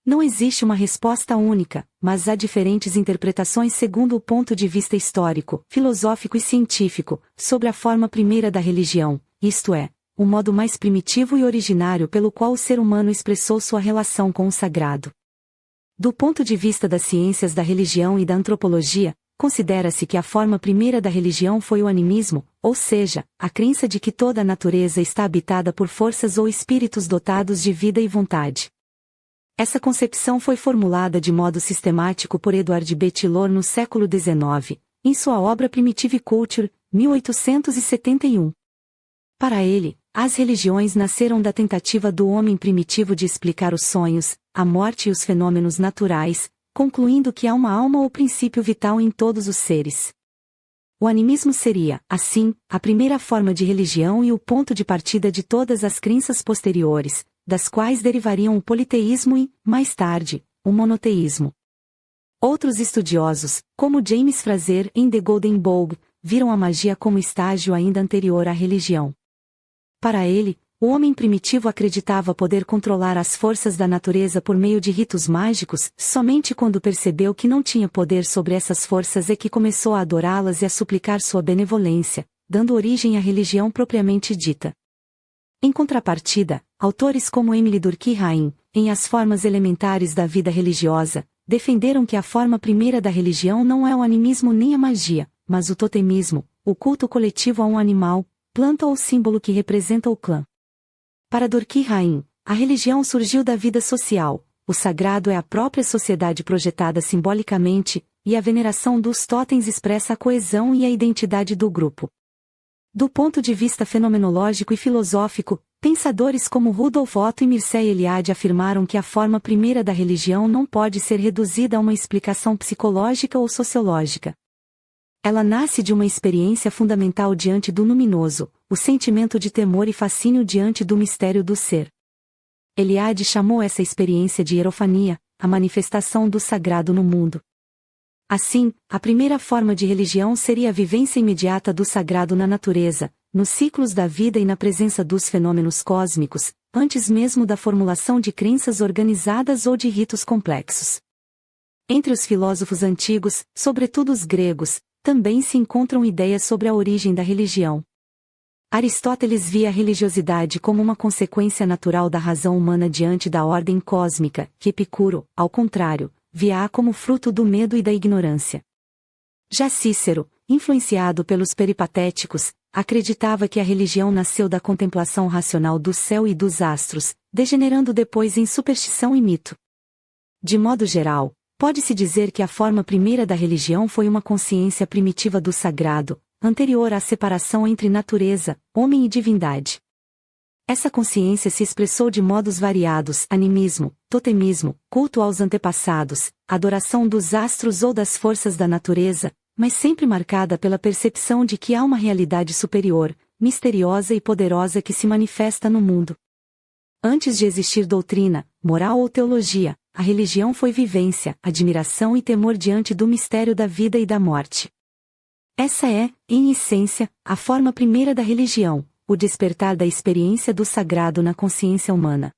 Não existe uma resposta única, mas há diferentes interpretações segundo o ponto de vista histórico, filosófico e científico, sobre a forma primeira da religião, isto é, o modo mais primitivo e originário pelo qual o ser humano expressou sua relação com o sagrado. Do ponto de vista das ciências da religião e da antropologia, considera-se que a forma primeira da religião foi o animismo, ou seja, a crença de que toda a natureza está habitada por forças ou espíritos dotados de vida e vontade. Essa concepção foi formulada de modo sistemático por Edward B. Tylor no século XIX, em sua obra Primitive Culture, 1871. Para ele, as religiões nasceram da tentativa do homem primitivo de explicar os sonhos, a morte e os fenômenos naturais, concluindo que há uma alma ou princípio vital em todos os seres. O animismo seria, assim, a primeira forma de religião e o ponto de partida de todas as crenças posteriores, das quais derivariam o politeísmo e, mais tarde, o monoteísmo. Outros estudiosos, como James Frazer em The Golden Bough, viram a magia como estágio ainda anterior à religião. Para ele, o homem primitivo acreditava poder controlar as forças da natureza por meio de ritos mágicos, somente quando percebeu que não tinha poder sobre essas forças é que começou a adorá-las e a suplicar sua benevolência, dando origem à religião propriamente dita. Em contrapartida, autores como Emily Durkheim, em As Formas Elementares da Vida Religiosa, defenderam que a forma primeira da religião não é o animismo nem a magia, mas o totemismo, o culto coletivo a um animal, planta ou símbolo que representa o clã. Para Durkheim, a religião surgiu da vida social, o sagrado é a própria sociedade projetada simbolicamente, e a veneração dos totens expressa a coesão e a identidade do grupo. Do ponto de vista fenomenológico e filosófico, pensadores como Rudolf Otto e Mircea Eliade afirmaram que a forma primeira da religião não pode ser reduzida a uma explicação psicológica ou sociológica. Ela nasce de uma experiência fundamental diante do luminoso, o sentimento de temor e fascínio diante do mistério do ser. Eliade chamou essa experiência de hierofania, a manifestação do sagrado no mundo. Assim, a primeira forma de religião seria a vivência imediata do sagrado na natureza, nos ciclos da vida e na presença dos fenômenos cósmicos, antes mesmo da formulação de crenças organizadas ou de ritos complexos. Entre os filósofos antigos, sobretudo os gregos, também se encontram ideias sobre a origem da religião. Aristóteles via a religiosidade como uma consequência natural da razão humana diante da ordem cósmica, que Epicuro, ao contrário, via-a como fruto do medo e da ignorância. Já Cícero, influenciado pelos peripatéticos, acreditava que a religião nasceu da contemplação racional do céu e dos astros, degenerando depois em superstição e mito. De modo geral, pode-se dizer que a forma primeira da religião foi uma consciência primitiva do sagrado, anterior à separação entre natureza, homem e divindade. Essa consciência se expressou de modos variados: animismo, totemismo, culto aos antepassados, adoração dos astros ou das forças da natureza, mas sempre marcada pela percepção de que há uma realidade superior, misteriosa e poderosa que se manifesta no mundo. Antes de existir doutrina, moral ou teologia, a religião foi vivência, admiração e temor diante do mistério da vida e da morte. Essa é, em essência, a forma primeira da religião, o despertar da experiência do sagrado na consciência humana.